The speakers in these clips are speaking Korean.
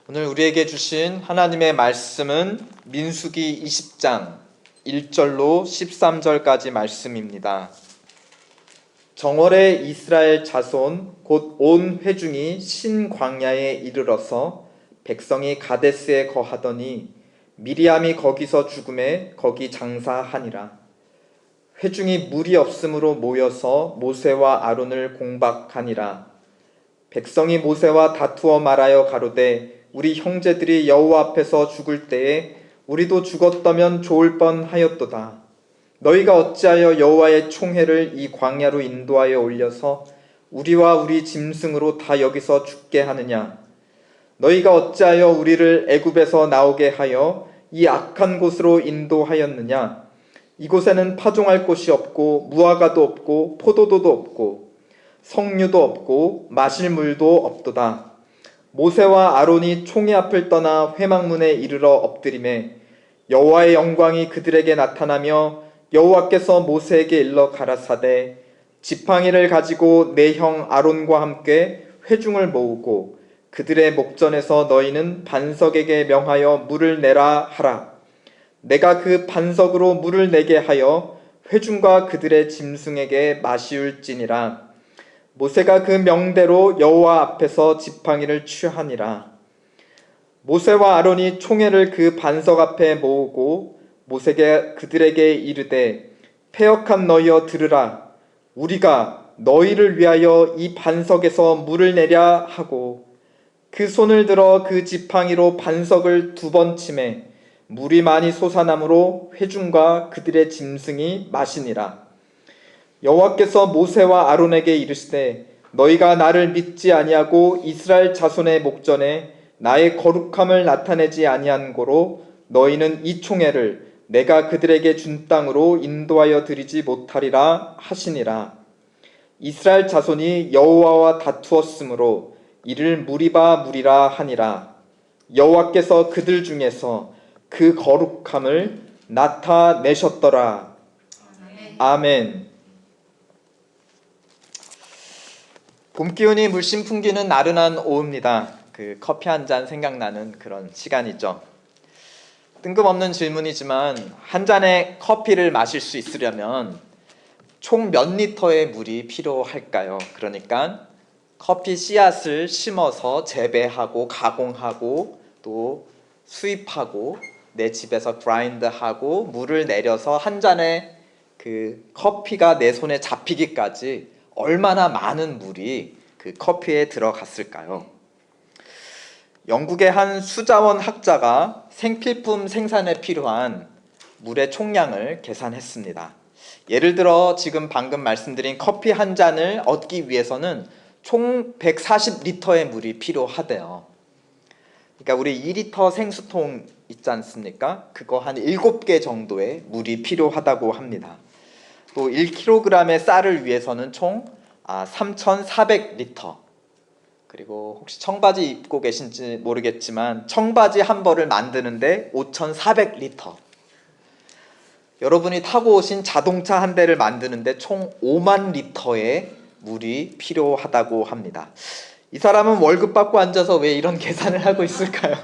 오늘 우리에게 주신 하나님의 말씀은 민수기 20장 1절로 13절까지 말씀입니다. 정월에 이스라엘 자손 곧 온 회중이 신광야에 이르러서 백성이 가데스에 거하더니 미리암이 거기서 죽음에 거기 장사하니라. 회중이 물이 없으므로 모여서 모세와 아론을 공박하니라. 백성이 모세와 다투어 말하여 가로되 우리 형제들이 여호와 앞에서 죽을 때에 우리도 죽었다면 좋을 뻔하였도다. 너희가 어찌하여 여호와의 총회를 이 광야로 인도하여 올려서 우리와 우리 짐승으로 다 여기서 죽게 하느냐? 너희가 어찌하여 우리를 애굽에서 나오게 하여 이 악한 곳으로 인도하였느냐? 이곳에는 파종할 곳이 없고 무화과도 없고 포도도도 없고 석류도 없고 마실 물도 없도다. 모세와 아론이 총회 앞을 떠나 회막문에 이르러 엎드리매 여호와의 영광이 그들에게 나타나며 여호와께서 모세에게 일러 가라사대 지팡이를 가지고 내 형 아론과 함께 회중을 모으고 그들의 목전에서 너희는 반석에게 명하여 물을 내라 하라. 내가 그 반석으로 물을 내게 하여 회중과 그들의 짐승에게 마시울지니라. 모세가 그 명대로 여호와 앞에서 지팡이를 취하니라. 모세와 아론이 총회를 그 반석 앞에 모으고 모세가 그들에게 이르되 패역한 너희여 들으라. 우리가 너희를 위하여 이 반석에서 물을 내랴 하고 그 손을 들어 그 지팡이로 반석을 2번 치매 물이 많이 솟아나므로 회중과 그들의 짐승이 마시니라. 여호와께서 모세와 아론에게 이르시되 너희가 나를 믿지 아니하고 이스라엘 자손의 목전에 나의 거룩함을 나타내지 아니한 고로 너희는 이 총회를 내가 그들에게 준 땅으로 인도하여 드리지 못하리라 하시니라. 이스라엘 자손이 여호와와 다투었으므로 이를 무리바 무리라 하니라. 여호와께서 그들 중에서 그 거룩함을 나타내셨더라. 아멘. 봄 기운이 물씬 풍기는 나른한 오후입니다. 그 커피 한 잔 생각나는 그런 시간이죠. 뜬금없는 질문이지만 한 잔의 커피를 마실 수 있으려면 총 몇 리터의 물이 필요할까요? 그러니까 커피 씨앗을 심어서 재배하고 가공하고 또 수입하고 내 집에서 그라인드하고 물을 내려서 한 잔의 그 커피가 내 손에 잡히기까지 얼마나 많은 물이 그 커피에 들어갔을까요? 영국의 한 수자원 학자가 생필품 생산에 필요한 물의 총량을 계산했습니다. 예를 들어 지금 방금 말씀드린 커피 한 잔을 얻기 위해서는 총 140리터의 물이 필요하대요. 그러니까 우리 2리터 생수통 있지 않습니까? 그거 한 7개 정도의 물이 필요하다고 합니다. 또 1kg의 쌀을 위해서는 총 3,400리터. 그리고 혹시 청바지 입고 계신지 모르겠지만 청바지 한 벌을 만드는데 5,400리터. 여러분이 타고 오신 자동차 한 대를 만드는데 총 5만 리터의 물이 필요하다고 합니다. 이 사람은 월급 받고 앉아서 왜 이런 계산을 하고 있을까요?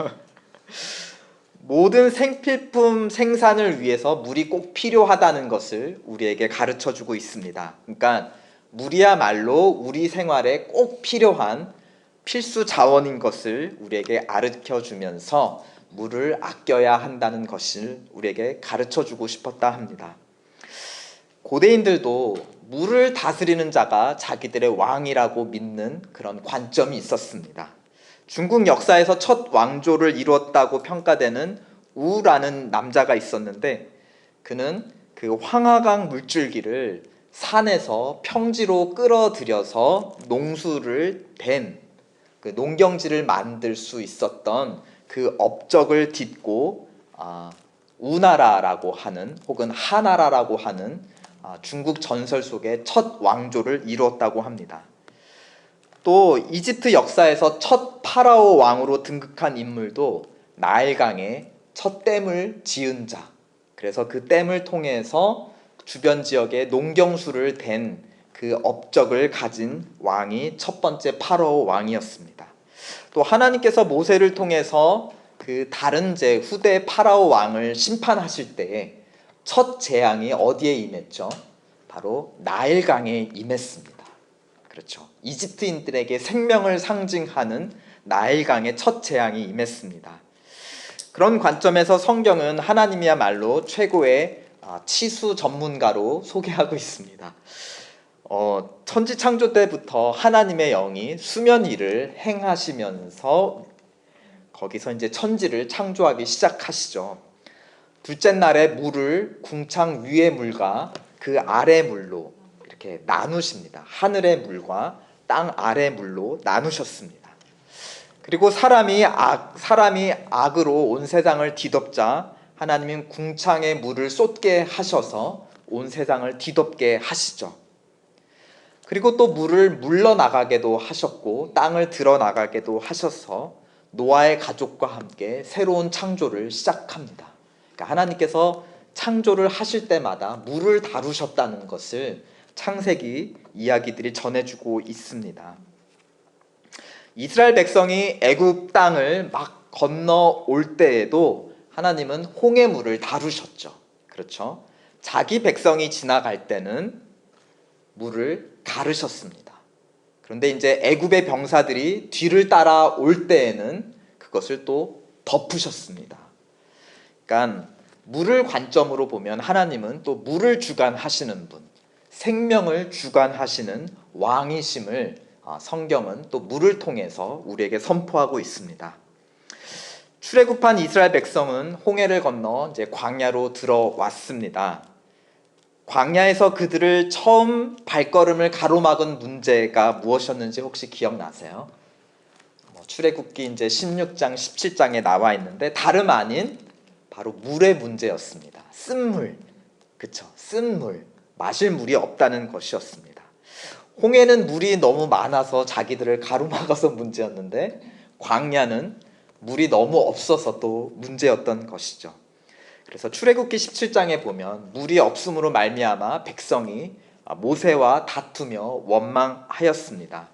모든 생필품 생산을 위해서 물이 꼭 필요하다는 것을 우리에게 가르쳐주고 있습니다. 그러니까 물이야말로 우리 생활에 꼭 필요한 필수 자원인 것을 우리에게 가르쳐주면서 물을 아껴야 한다는 것을 우리에게 가르쳐주고 싶었다 합니다. 고대인들도 물을 다스리는 자가 자기들의 왕이라고 믿는 그런 관점이 있었습니다. 중국 역사에서 첫 왕조를 이루었다고 평가되는 우라는 남자가 있었는데 그는 그 황하강 물줄기를 산에서 평지로 끌어들여서 농수를 댄 그 농경지를 만들 수 있었던 그 업적을 딛고 우나라라고 하는 혹은 하나라라고 하는 중국 전설 속의 첫 왕조를 이루었다고 합니다. 또 이집트 역사에서 첫 파라오 왕으로 등극한 인물도 나일강에 첫 댐을 지은 자, 그래서 그 댐을 통해서 주변 지역에 농경수를 댄 그 업적을 가진 왕이 첫 번째 파라오 왕이었습니다. 또 하나님께서 모세를 통해서 그 다른 후대 파라오 왕을 심판하실 때에 첫 재앙이 어디에 임했죠? 바로 나일강에 임했습니다. 그렇죠. 이집트인들에게 생명을 상징하는 나일강의 첫 재앙이 임했습니다. 그런 관점에서 성경은 하나님이야말로 최고의 치수 전문가로 소개하고 있습니다. 천지 창조 때부터 하나님의 영이 수면 위를 행하시면서 거기서 이제 천지를 창조하기 시작하시죠. 둘째 날에 물을 궁창 위의 물과 그 아래 물로 이렇게 나누십니다. 하늘의 물과 땅 아래 물로 나누셨습니다. 그리고 사람이 악으로 온 세상을 뒤덮자 하나님은 궁창의 물을 쏟게 하셔서 온 세상을 뒤덮게 하시죠. 그리고 또 물을 물러나가게도 하셨고 땅을 드러나가게도 하셔서 노아의 가족과 함께 새로운 창조를 시작합니다. 그러니까 하나님께서 창조를 하실 때마다 물을 다루셨다는 것을 창세기 이야기들이 전해주고 있습니다. 이스라엘 백성이 애굽 땅을 막 건너올 때에도 하나님은 홍해물을 다루셨죠. 그렇죠? 자기 백성이 지나갈 때는 물을 가르셨습니다. 그런데 이제 애굽의 병사들이 뒤를 따라올 때에는 그것을 또 덮으셨습니다. 그러니까 물을 관점으로 보면 하나님은 또 물을 주관하시는 분, 생명을 주관하시는 왕이심을 성경은 또 물을 통해서 우리에게 선포하고 있습니다. 출애굽한 이스라엘 백성은 홍해를 건너 이제 광야로 들어왔습니다. 광야에서 그들을 처음 발걸음을 가로막은 문제가 무엇이었는지 혹시 기억나세요? 출애굽기 이제 16장, 17장에 나와 있는데 다름 아닌 바로 물의 문제였습니다. 쓴물, 그쵸? 쓴물, 마실 물이 없다는 것이었습니다. 홍해는 물이 너무 많아서 자기들을 가로막아서 문제였는데 광야는 물이 너무 없어서 또 문제였던 것이죠. 그래서 출애굽기 17장에 보면 물이 없음으로 말미암아 백성이 모세와 다투며 원망하였습니다.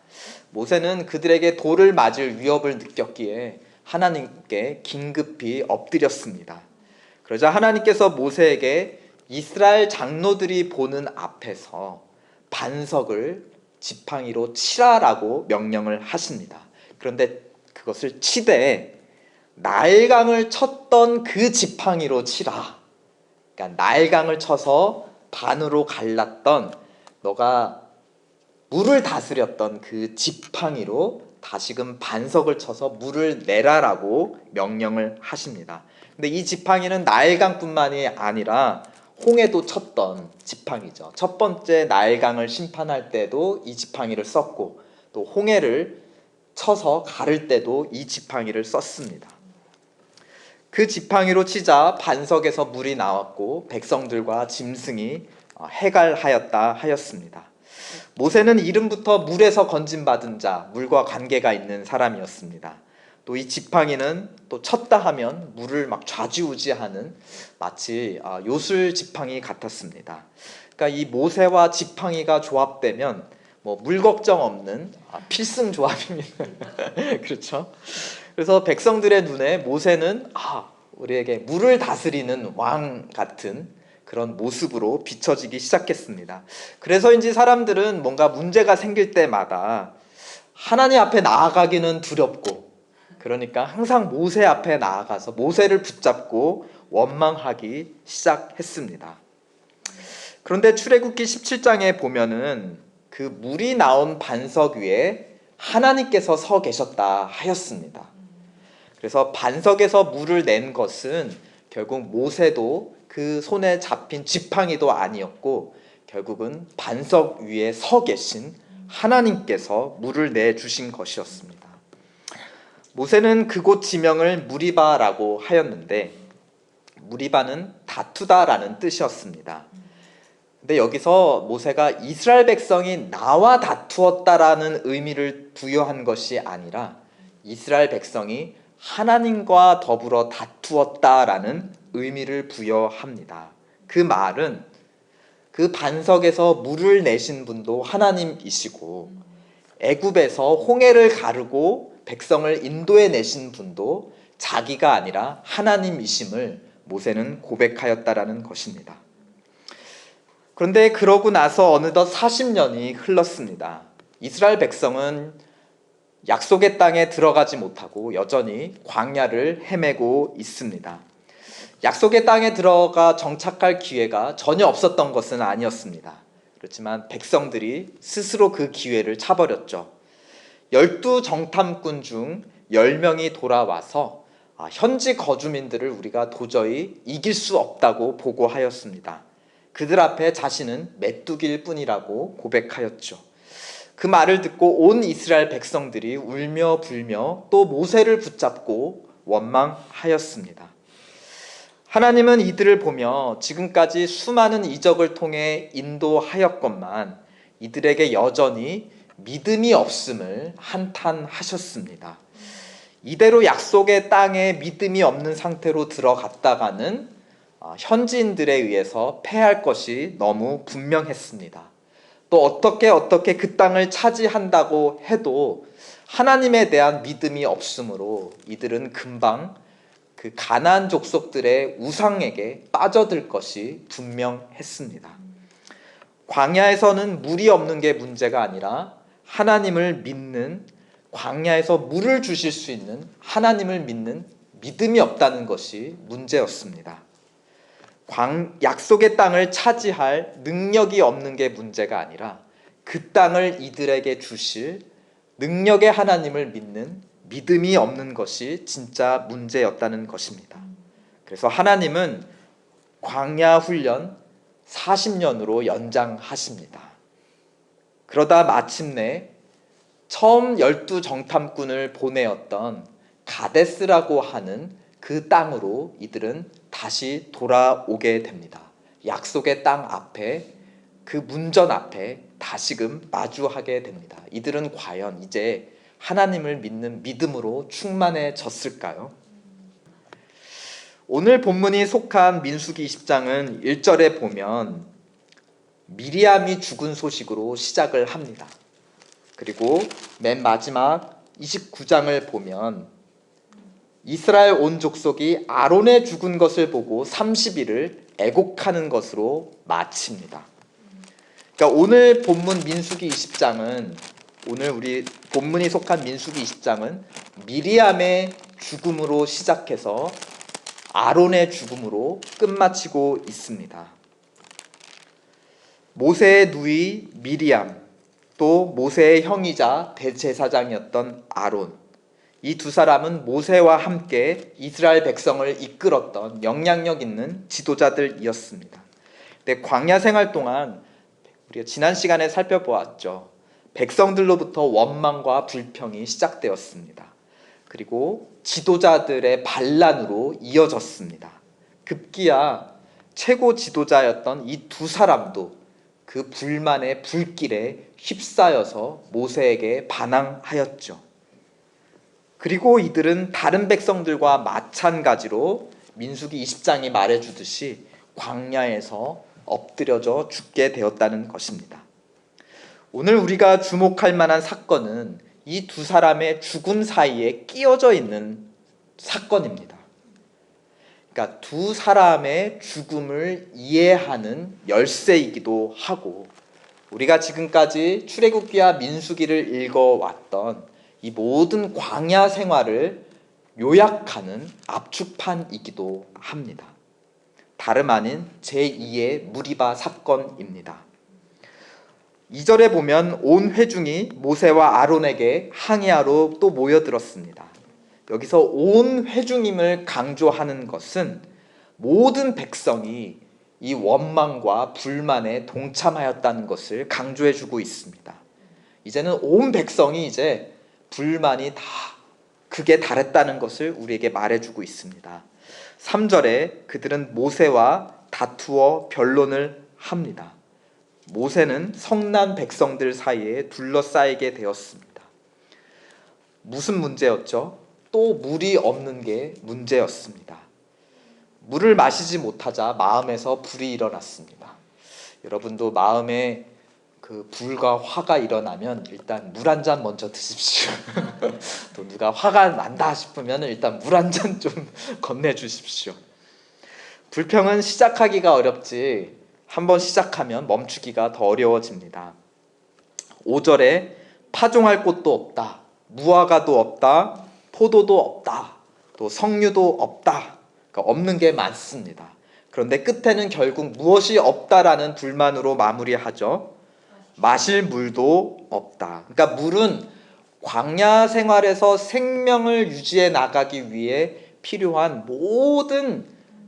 모세는 그들에게 돌을 맞을 위협을 느꼈기에 하나님께 긴급히 엎드렸습니다. 그러자 하나님께서 모세에게 이스라엘 장로들이 보는 앞에서 반석을 지팡이로 치라라고 명령을 하십니다. 그런데 그것을 치되 나일강을 쳤던 그 지팡이로 치라. 그러니까 나일강을 쳐서 반으로 갈랐던, 너가 물을 다스렸던 그 지팡이로 다시금 반석을 쳐서 물을 내라라고 명령을 하십니다. 근데 이 지팡이는 나일강뿐만이 아니라 홍해도 쳤던 지팡이죠. 첫 번째 나일강을 심판할 때도 이 지팡이를 썼고, 또 홍해를 쳐서 가를 때도 이 지팡이를 썼습니다. 그 지팡이로 치자 반석에서 물이 나왔고 백성들과 짐승이 해갈하였다 하였습니다. 모세는 이름부터 물에서 건진받은 자, 물과 관계가 있는 사람이었습니다. 또 이 지팡이는 또 쳤다 하면 물을 막 좌지우지하는 마치 요술 지팡이 같았습니다. 그러니까 이 모세와 지팡이가 조합되면 물 걱정 없는 필승 조합입니다. 그렇죠? 그래서 백성들의 눈에 모세는 우리에게 물을 다스리는 왕 같은 그런 모습으로 비춰지기 시작했습니다. 그래서인지 사람들은 뭔가 문제가 생길 때마다 하나님 앞에 나아가기는 두렵고, 그러니까 항상 모세 앞에 나아가서 모세를 붙잡고 원망하기 시작했습니다. 그런데 출애굽기 17장에 보면은 그 물이 나온 반석 위에 하나님께서 서 계셨다 하였습니다. 그래서 반석에서 물을 낸 것은 결국 모세도 그 손에 잡힌 지팡이도 아니었고, 결국은 반석 위에 서 계신 하나님께서 물을 내주신 것이었습니다. 모세는 그곳 지명을 무리바라고 하였는데, 무리바는 다투다라는 뜻이었습니다. 근데 여기서 모세가 이스라엘 백성이 나와 다투었다라는 의미를 부여한 것이 아니라 이스라엘 백성이 하나님과 더불어 다투었다라는 의미를 부여합니다. 그 말은 그 반석에서 물을 내신 분도 하나님이시고 애굽에서 홍해를 가르고 백성을 인도해 내신 분도 자기가 아니라 하나님이심을 모세는 고백하였다라는 것입니다. 그런데 그러고 나서 어느덧 40년이 흘렀습니다. 이스라엘 백성은 약속의 땅에 들어가지 못하고 여전히 광야를 헤매고 있습니다. 약속의 땅에 들어가 정착할 기회가 전혀 없었던 것은 아니었습니다. 그렇지만 백성들이 스스로 그 기회를 차버렸죠. 12정탐꾼 중 10명이 돌아와서 현지 거주민들을 우리가 도저히 이길 수 없다고 보고하였습니다. 그들 앞에 자신은 메뚜기일 뿐이라고 고백하였죠. 그 말을 듣고 온 이스라엘 백성들이 울며 불며 또 모세를 붙잡고 원망하였습니다. 하나님은 이들을 보며 지금까지 수많은 이적을 통해 인도하였건만 이들에게 여전히 믿음이 없음을 한탄하셨습니다. 이대로 약속의 땅에 믿음이 없는 상태로 들어갔다가는 현지인들에 의해서 패할 것이 너무 분명했습니다. 또 어떻게 그 땅을 차지한다고 해도 하나님에 대한 믿음이 없으므로 이들은 금방 그 가나안 족속들의 우상에게 빠져들 것이 분명했습니다. 광야에서는 물이 없는 게 문제가 아니라 하나님을 믿는, 광야에서 물을 주실 수 있는 하나님을 믿는 믿음이 없다는 것이 문제였습니다. 약속의 땅을 차지할 능력이 없는 게 문제가 아니라 그 땅을 이들에게 주실 능력의 하나님을 믿는 믿음이 없는 것이 진짜 문제였다는 것입니다. 그래서 하나님은 광야 훈련 40년으로 연장하십니다. 그러다 마침내 처음 12정탐꾼을 보내었던 가데스라고 하는 그 땅으로 이들은 다시 돌아오게 됩니다. 약속의 땅 앞에, 그 문전 앞에 다시금 마주하게 됩니다. 이들은 과연 이제 하나님을 믿는 믿음으로 충만해졌을까요? 오늘 본문이 속한 민수기 20장은 1절에 보면 미리암이 죽은 소식으로 시작을 합니다. 그리고 맨 마지막 29장을 보면 이스라엘 온 족속이 아론의 죽은 것을 보고 30일을 애곡하는 것으로 마칩니다. 그러니까 오늘 본문 민수기 20장은, 오늘 우리 본문이 속한 민수기 20장은 미리암의 죽음으로 시작해서 아론의 죽음으로 끝마치고 있습니다. 모세의 누이 미리암, 또 모세의 형이자 대제사장이었던 아론, 이 두 사람은 모세와 함께 이스라엘 백성을 이끌었던 영향력 있는 지도자들이었습니다. 근데 광야 생활 동안 우리가 지난 시간에 살펴보았죠. 백성들로부터 원망과 불평이 시작되었습니다. 그리고 지도자들의 반란으로 이어졌습니다. 급기야 최고 지도자였던 이 두 사람도 그 불만의 불길에 휩싸여서 모세에게 반항하였죠. 그리고 이들은 다른 백성들과 마찬가지로 민수기 20장이 말해주듯이 광야에서 엎드려져 죽게 되었다는 것입니다. 오늘 우리가 주목할 만한 사건은 이 두 사람의 죽음 사이에 끼어져 있는 사건입니다. 그러니까 두 사람의 죽음을 이해하는 열쇠이기도 하고, 우리가 지금까지 출애굽기와 민수기를 읽어왔던 이 모든 광야 생활을 요약하는 압축판이기도 합니다. 다름 아닌 제2의 무리바 사건입니다. 2절에 보면 온 회중이 모세와 아론에게 항의하러 또 모여들었습니다. 여기서 온 회중임을 강조하는 것은 모든 백성이 이 원망과 불만에 동참하였다는 것을 강조해주고 있습니다. 이제는 온 백성이 이제 불만이 다 극에 달했다는 것을 우리에게 말해주고 있습니다. 3절에 그들은 모세와 다투어 변론을 합니다. 모세는 성난 백성들 사이에 둘러싸이게 되었습니다. 무슨 문제였죠? 또 물이 없는 게 문제였습니다. 물을 마시지 못하자 마음에서 불이 일어났습니다. 여러분도 마음에 그 불과 화가 일어나면 일단 물 한 잔 먼저 드십시오. 또 누가 화가 난다 싶으면 일단 물 한 잔 좀 건네주십시오. 불평은 시작하기가 어렵지 한번 시작하면 멈추기가 더 어려워집니다. 5절에 파종할 곳도 없다, 무화과도 없다, 포도도 없다, 또 석류도 없다. 그러니까 없는 게 많습니다. 그런데 끝에는 결국 무엇이 없다라는 불만으로 마무리하죠. 마실 물도 없다. 그러니까 물은 광야 생활에서 생명을 유지해 나가기 위해 필요한 모든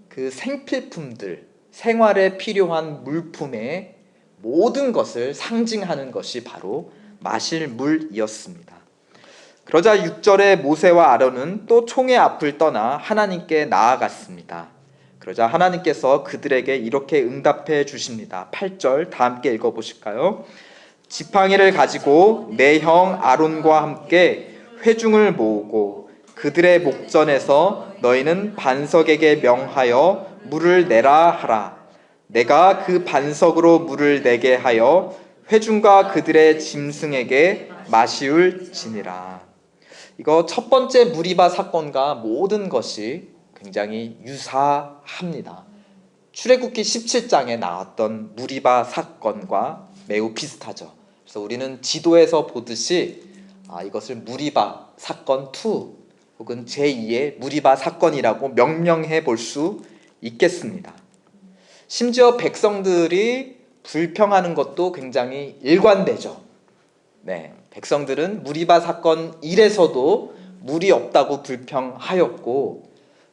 그 생필품들, 생활에 필요한 물품의 모든 것을 상징하는 것이 바로 마실 물이었습니다. 그러자 6절에 모세와 아론은 또 총의 앞을 떠나 하나님께 나아갔습니다. 그러자 하나님께서 그들에게 이렇게 응답해 주십니다. 8절 다 함께 읽어보실까요? 지팡이를 가지고 내 형 아론과 함께 회중을 모으고 그들의 목전에서 너희는 반석에게 명하여 물을 내라 하라. 내가 그 반석으로 물을 내게 하여 회중과 그들의 짐승에게 마시울지니라. 이거 첫 번째 무리바 사건과 모든 것이 굉장히 유사합니다. 출애굽기 17장에 나왔던 무리바 사건과 매우 비슷하죠. 그래서 우리는 지도에서 보듯이 이것을 무리바 사건 2 혹은 제2의 무리바 사건이라고 명명해 볼 수 있겠습니다. 심지어 백성들이 불평하는 것도 굉장히 일관되죠. 네, 백성들은 무리바 사건 1에서도 물이 없다고 불평하였고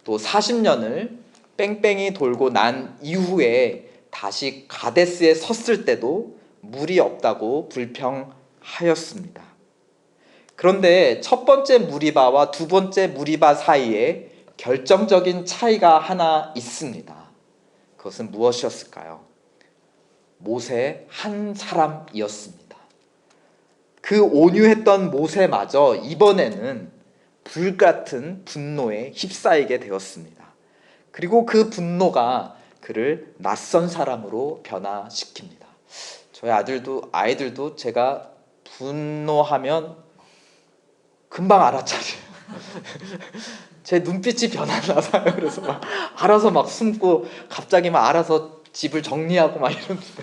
또 40년을 뺑뺑이 돌고 난 이후에 다시 가데스에 섰을 때도 물이 없다고 불평하였습니다. 그런데 첫 번째 무리바와 두 번째 무리바 사이에 결정적인 차이가 하나 있습니다. 그것은 무엇이었을까요? 모세 한 사람이었습니다. 그 온유했던 모세마저 이번에는 불같은 분노에 휩싸이게 되었습니다. 그리고 그 분노가 그를 낯선 사람으로 변화시킵니다. 저희 아이들도 제가 분노하면 금방 알아차려요. 제 눈빛이 변하나 봐요. 그래서 막 알아서 막 숨고 갑자기 막 알아서 집을 정리하고 막 이럽니다.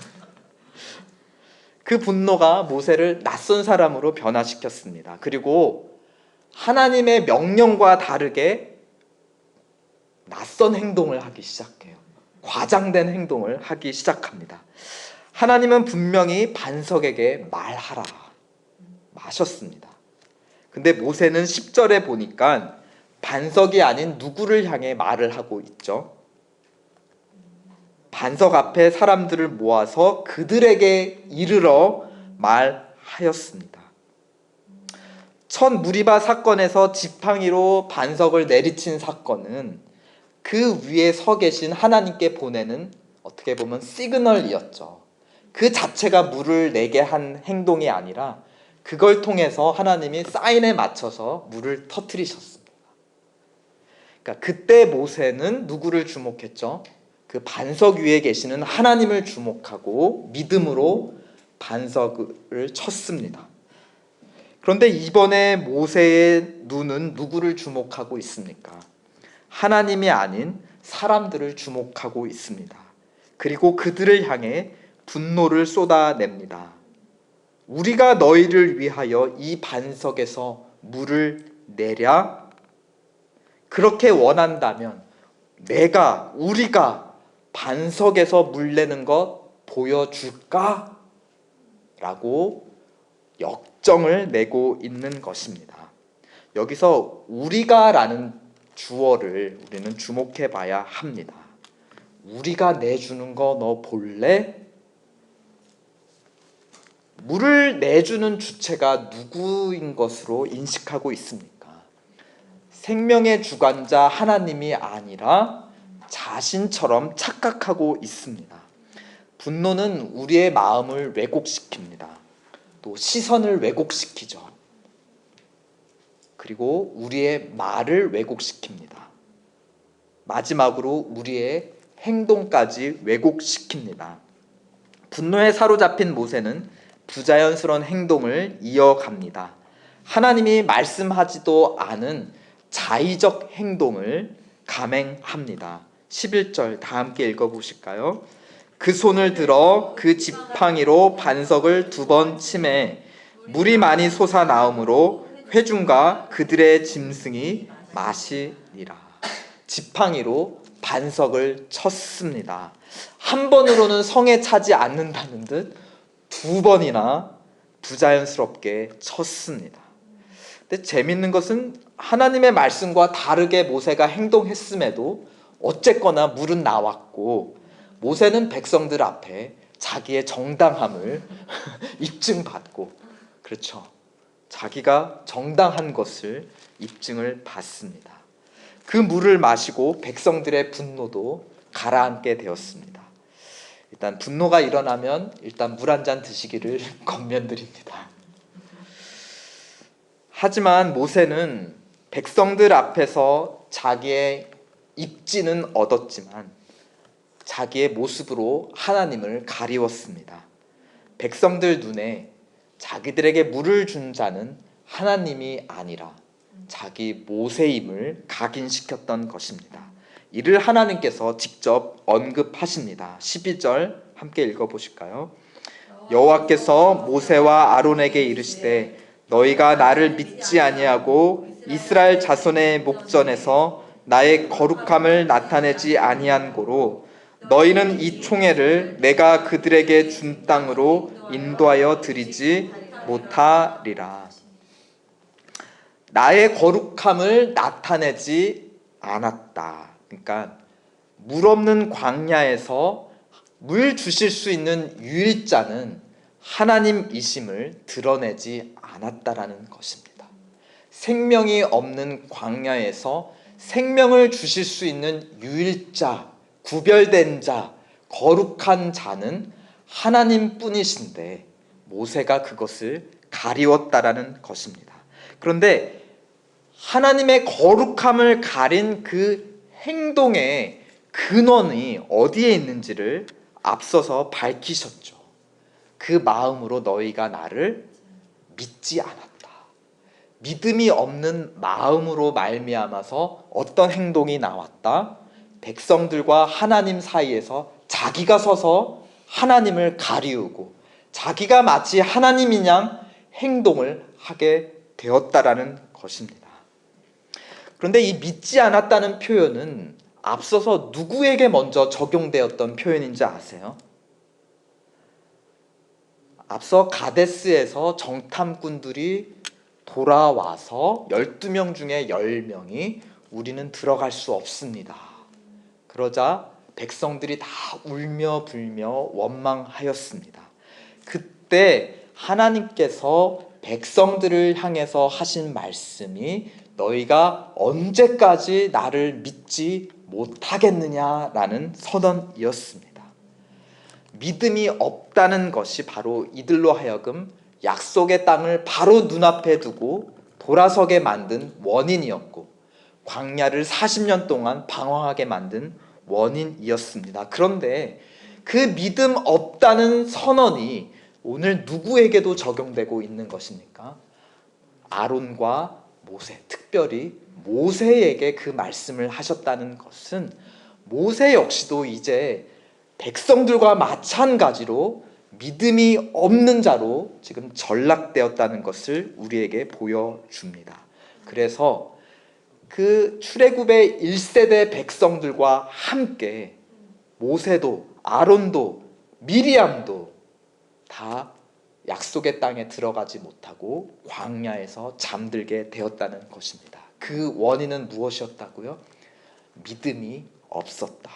그 분노가 모세를 낯선 사람으로 변화시켰습니다. 그리고 하나님의 명령과 다르게 낯선 행동을 하기 시작해요. 과장된 행동을 하기 시작합니다. 하나님은 분명히 반석에게 말하라 마셨습니다. 근데 모세는 10절에 보니까 반석이 아닌 누구를 향해 말을 하고 있죠. 반석 앞에 사람들을 모아서 그들에게 이르러 말하였습니다. 첫 무리바 사건에서 지팡이로 반석을 내리친 사건은 그 위에 서 계신 하나님께 보내는 어떻게 보면 시그널이었죠. 그 자체가 물을 내게 한 행동이 아니라 그걸 통해서 하나님이 사인에 맞춰서 물을 터뜨리셨습니다. 그러니까 그때 모세는 누구를 주목했죠? 그 반석 위에 계시는 하나님을 주목하고 믿음으로 반석을 쳤습니다. 그런데 이번에 모세의 눈은 누구를 주목하고 있습니까? 하나님이 아닌 사람들을 주목하고 있습니다. 그리고 그들을 향해 분노를 쏟아냅니다. 우리가 너희를 위하여 이 반석에서 물을 내랴? 그렇게 원한다면 우리가 반석에서 물 내는 것 보여줄까? 라고 역정을 내고 있는 것입니다. 여기서 우리가 라는 주어를 우리는 주목해 봐야 합니다. 우리가 내주는 거 너 볼래? 물을 내주는 주체가 누구인 것으로 인식하고 있습니까? 생명의 주관자 하나님이 아니라 자신처럼 착각하고 있습니다. 분노는 우리의 마음을 왜곡시킵니다. 또 시선을 왜곡시키죠. 그리고 우리의 말을 왜곡시킵니다. 마지막으로 우리의 행동까지 왜곡시킵니다. 분노에 사로잡힌 모세는 부자연스러운 행동을 이어갑니다. 하나님이 말씀하지도 않은 자의적 행동을 감행합니다. 11절 다 함께 읽어보실까요? 그 손을 들어 그 지팡이로 반석을 2번 치매 물이 많이 솟아나오므로 회중과 그들의 짐승이 마시니라. 지팡이로 반석을 쳤습니다. 한 번으로는 성에 차지 않는다는 듯 2번이나 부자연스럽게 쳤습니다. 근데 재밌는 것은 하나님의 말씀과 다르게 모세가 행동했음에도 어쨌거나 물은 나왔고, 모세는 백성들 앞에 자기의 정당함을 입증받고, 그렇죠, 자기가 정당한 것을 입증을 받습니다. 그 물을 마시고 백성들의 분노도 가라앉게 되었습니다. 일단 분노가 일어나면 일단 물 한 잔 드시기를 권면드립니다. 하지만 모세는 백성들 앞에서 자기의 입지는 얻었지만 자기의 모습으로 하나님을 가리웠습니다. 백성들 눈에 자기들에게 물을 준 자는 하나님이 아니라 자기 모세임을 각인시켰던 것입니다. 이를 하나님께서 직접 언급하십니다. 12절 함께 읽어보실까요? 여호와께서 모세와 아론에게 이르시되 너희가 나를 믿지 아니하고 이스라엘 자손의 목전에서 나의 거룩함을 나타내지 아니한 고로 너희는 이 총회를 내가 그들에게 준 땅으로 인도하여 드리지 못하리라. 나의 거룩함을 나타내지 않았다. 그러니까 물 없는 광야에서 물 주실 수 있는 유일자는 하나님이심을 드러내지 않았다라는 것입니다. 생명이 없는 광야에서 생명을 주실 수 있는 유일자, 구별된 자, 거룩한 자는 하나님뿐이신데 모세가 그것을 가리웠다라는 것입니다. 그런데 하나님의 거룩함을 가린 그 행동의 근원이 어디에 있는지를 앞서서 밝히셨죠. 그 마음으로 너희가 나를 믿지 않았다. 믿음이 없는 마음으로 말미암아서 어떤 행동이 나왔다? 백성들과 하나님 사이에서 자기가 서서 하나님을 가리우고 자기가 마치 하나님인 양 행동을 하게 되었다라는 것입니다. 그런데 이 믿지 않았다는 표현은 앞서서 누구에게 먼저 적용되었던 표현인지 아세요? 앞서 가데스에서 정탐꾼들이 돌아와서 12명 중에 10명이 우리는 들어갈 수 없습니다. 그러자 백성들이 다 울며 불며 원망하였습니다. 그때 하나님께서 백성들을 향해서 하신 말씀이 너희가 언제까지 나를 믿지 못하겠느냐라는 선언이었습니다. 믿음이 없다는 것이 바로 이들로 하여금 약속의 땅을 바로 눈앞에 두고 돌아서게 만든 원인이었고 광야를 40년 동안 방황하게 만든 원인이었습니다. 그런데 그 믿음 없다는 선언이 오늘 누구에게도 적용되고 있는 것입니까? 아론과 모세, 특별히 모세에게 그 말씀을 하셨다는 것은 모세 역시도 이제 백성들과 마찬가지로 믿음이 없는 자로 지금 전락되었다는 것을 우리에게 보여줍니다. 그래서 그 출애굽의 1세대 백성들과 함께 모세도 아론도 미리암도 다 약속의 땅에 들어가지 못하고 광야에서 잠들게 되었다는 것입니다. 그 원인은 무엇이었다고요? 믿음이 없었다.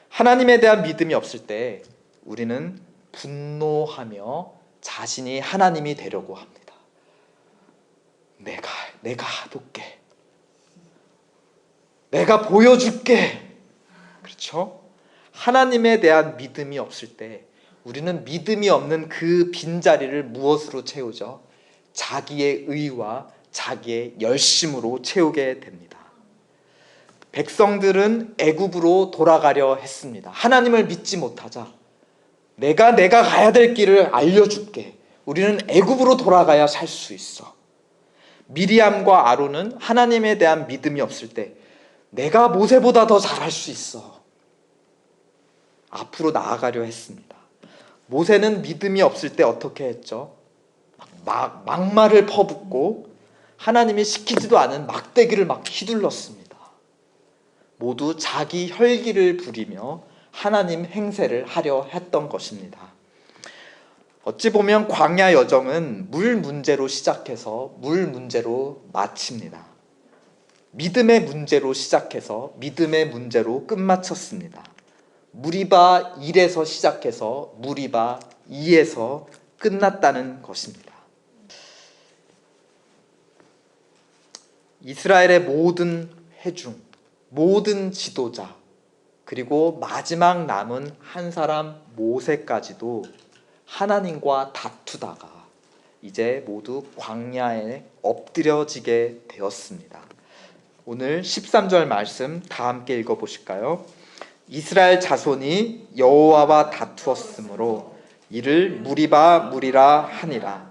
하나님에 대한 믿음이 없을 때 우리는 분노하며 자신이 하나님이 되려고 합니다. 내가 해볼게. 내가 보여줄게. 그렇죠? 하나님에 대한 믿음이 없을 때 우리는 믿음이 없는 그 빈자리를 무엇으로 채우죠? 자기의 의와 자기의 열심으로 채우게 됩니다. 백성들은 애굽으로 돌아가려 했습니다. 하나님을 믿지 못하자 내가 가야 될 길을 알려줄게. 우리는 애굽으로 돌아가야 살 수 있어. 미리암과 아론은 하나님에 대한 믿음이 없을 때 내가 모세보다 더 잘할 수 있어, 앞으로 나아가려 했습니다. 모세는 믿음이 없을 때 어떻게 했죠? 막말을 퍼붓고 하나님이 시키지도 않은 막대기를 막 휘둘렀습니다. 모두 자기 혈기를 부리며 하나님 행세를 하려 했던 것입니다. 어찌 보면 광야 여정은 물 문제로 시작해서 물 문제로 마칩니다. 믿음의 문제로 시작해서 믿음의 문제로 끝마쳤습니다. 무리바 1에서 시작해서 무리바 2에서 끝났다는 것입니다. 이스라엘의 모든 회중, 모든 지도자, 그리고 마지막 남은 한 사람 모세까지도 하나님과 다투다가 이제 모두 광야에 엎드려지게 되었습니다. 오늘 13절 말씀 다 함께 읽어보실까요? 이스라엘 자손이 여호와와 다투었으므로 이를 무리바 무리라 하니라.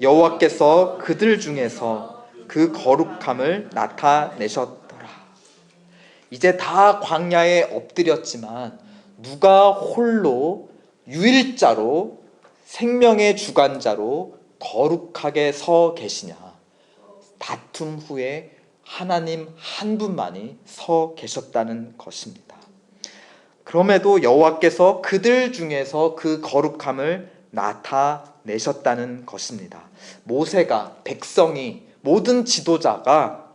여호와께서 그들 중에서 그 거룩함을 나타내셨더라. 이제 다 광야에 엎드렸지만 누가 홀로 유일자로 생명의 주관자로 거룩하게 서 계시냐? 다툼 후에 하나님 한 분만이 서 계셨다는 것입니다. 그럼에도 여호와께서 그들 중에서 그 거룩함을 나타내셨다는 것입니다. 모세가, 백성이, 모든 지도자가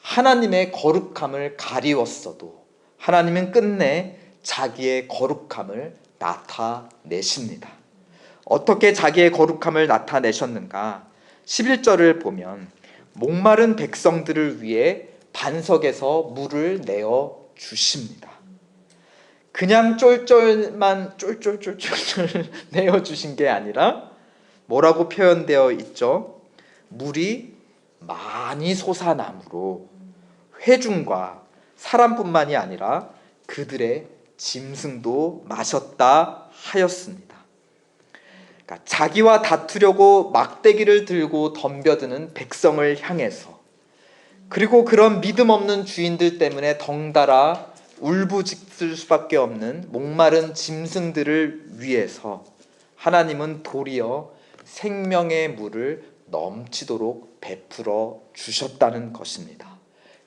하나님의 거룩함을 가리웠어도 하나님은 끝내 자기의 거룩함을 나타내십니다. 어떻게 자기의 거룩함을 나타내셨는가? 11절을 보면 목마른 백성들을 위해 반석에서 물을 내어 주십니다. 그냥 쫄쫄만 쫄쫄쫄쫄 내어 주신 게 아니라 뭐라고 표현되어 있죠? 물이 많이 솟아남으로 회중과 사람뿐만이 아니라 그들의 짐승도 마셨다 하였습니다. 그러니까 자기와 다투려고 막대기를 들고 덤벼드는 백성을 향해서, 그리고 그런 믿음 없는 주인들 때문에 덩달아 울부짖을 수밖에 없는 목마른 짐승들을 위해서 하나님은 도리어 생명의 물을 넘치도록 베풀어 주셨다는 것입니다.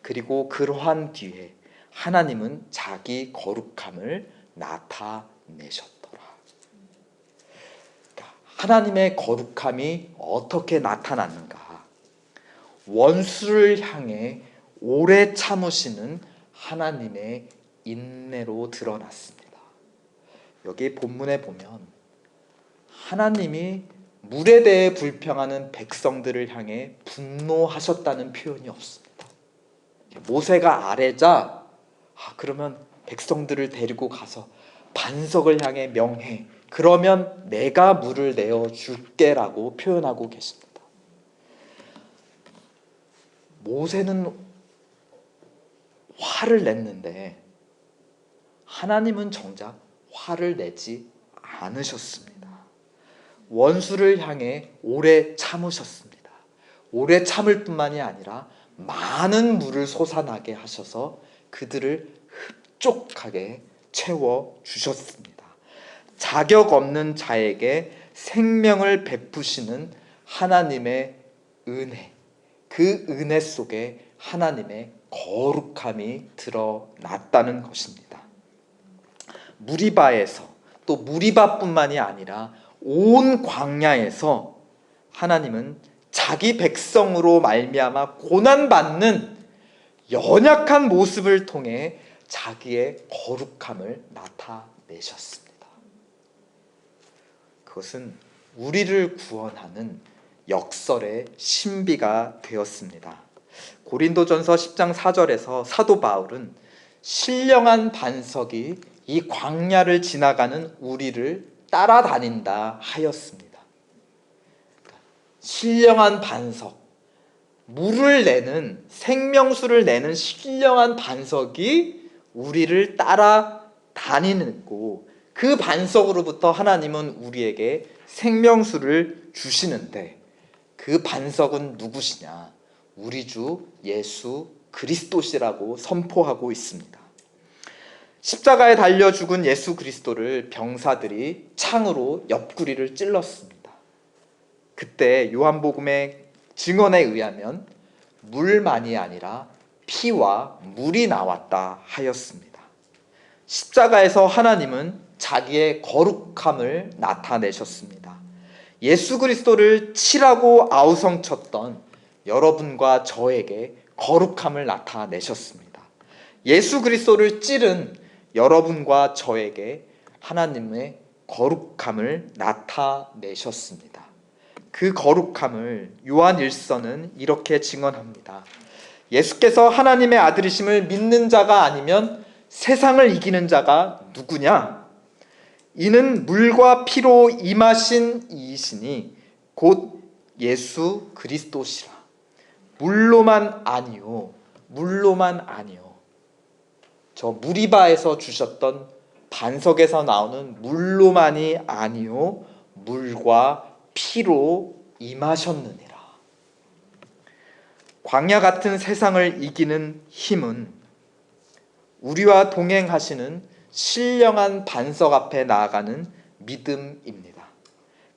그리고 그러한 뒤에 하나님은 자기 거룩함을 나타내셨더라. 하나님의 거룩함이 어떻게 나타났는가? 원수를 향해 오래 참으시는 하나님의 인내로 드러났습니다. 여기 본문에 보면 하나님이 물에 대해 불평하는 백성들을 향해 분노하셨다는 표현이 없습니다. 모세가 아뢰자 그러면 백성들을 데리고 가서 반석을 향해 명해, 그러면 내가 물을 내어 줄게라고 표현하고 계십니다. 모세는 화를 냈는데 하나님은 정작 화를 내지 않으셨습니다. 원수를 향해 오래 참으셨습니다. 오래 참을 뿐만이 아니라 많은 물을 솟아나게 하셔서 그들을 흡족하게 채워주셨습니다. 자격 없는 자에게 생명을 베푸시는 하나님의 은혜, 그 은혜 속에 하나님의 거룩함이 드러났다는 것입니다. 무리바에서, 또 무리바뿐만이 아니라 온 광야에서 하나님은 자기 백성으로 말미암아 고난받는 연약한 모습을 통해 자기의 거룩함을 나타내셨습니다. 그것은 우리를 구원하는 역설의 신비가 되었습니다. 고린도전서 10장 4절에서 사도 바울은 신령한 반석이 이 광야를 지나가는 우리를 따라다닌다 하였습니다. 신령한 반석, 물을 내는, 생명수를 내는 신령한 반석이 우리를 따라다니고 그 반석으로부터 하나님은 우리에게 생명수를 주시는데 그 반석은 누구시냐? 우리 주 예수 그리스도시라고 선포하고 있습니다. 십자가에 달려 죽은 예수 그리스도를 병사들이 창으로 옆구리를 찔렀습니다. 그때 요한복음의 증언에 의하면 물만이 아니라 피와 물이 나왔다 하였습니다. 십자가에서 하나님은 자기의 거룩함을 나타내셨습니다. 예수 그리스도를 치라고 아우성쳤던 여러분과 저에게 거룩함을 나타내셨습니다. 예수 그리스도를 찌른 여러분과 저에게 하나님의 거룩함을 나타내셨습니다. 그 거룩함을 요한 1서는 이렇게 증언합니다. 예수께서 하나님의 아들이심을 믿는 자가 아니면 세상을 이기는 자가 누구냐? 이는 물과 피로 임하신 이이시니 곧 예수 그리스도시라. 물로만 아니요. 저 무리바에서 주셨던 반석에서 나오는 물로만이 아니요. 물과 피로 임하셨느니라. 광야 같은 세상을 이기는 힘은 우리와 동행하시는 신령한 반석 앞에 나아가는 믿음입니다.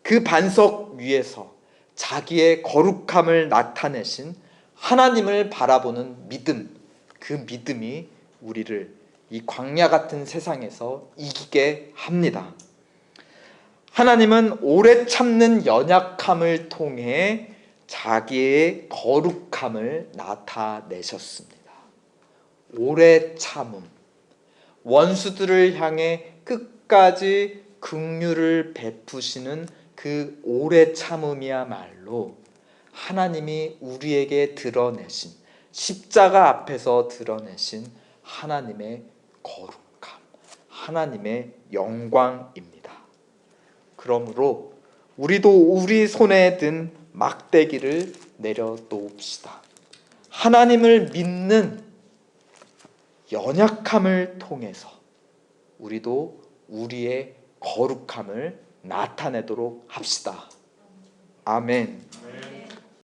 그 반석 위에서 자기의 거룩함을 나타내신 하나님을 바라보는 믿음, 그 믿음이 우리를 이 광야 같은 세상에서 이기게 합니다. 하나님은 오래 참는 연약함을 통해 자기의 거룩함을 나타내셨습니다. 오래 참음, 원수들을 향해 끝까지 긍휼을 베푸시는 그 오래 참음이야말로 하나님이 우리에게 드러내신, 십자가 앞에서 드러내신 하나님의 거룩함, 하나님의 영광입니다. 그러므로 우리도 우리 손에 든 막대기를 내려놓읍시다. 하나님을 믿는 연약함을 통해서 우리도 우리의 거룩함을 나타내도록 합시다. 아멘.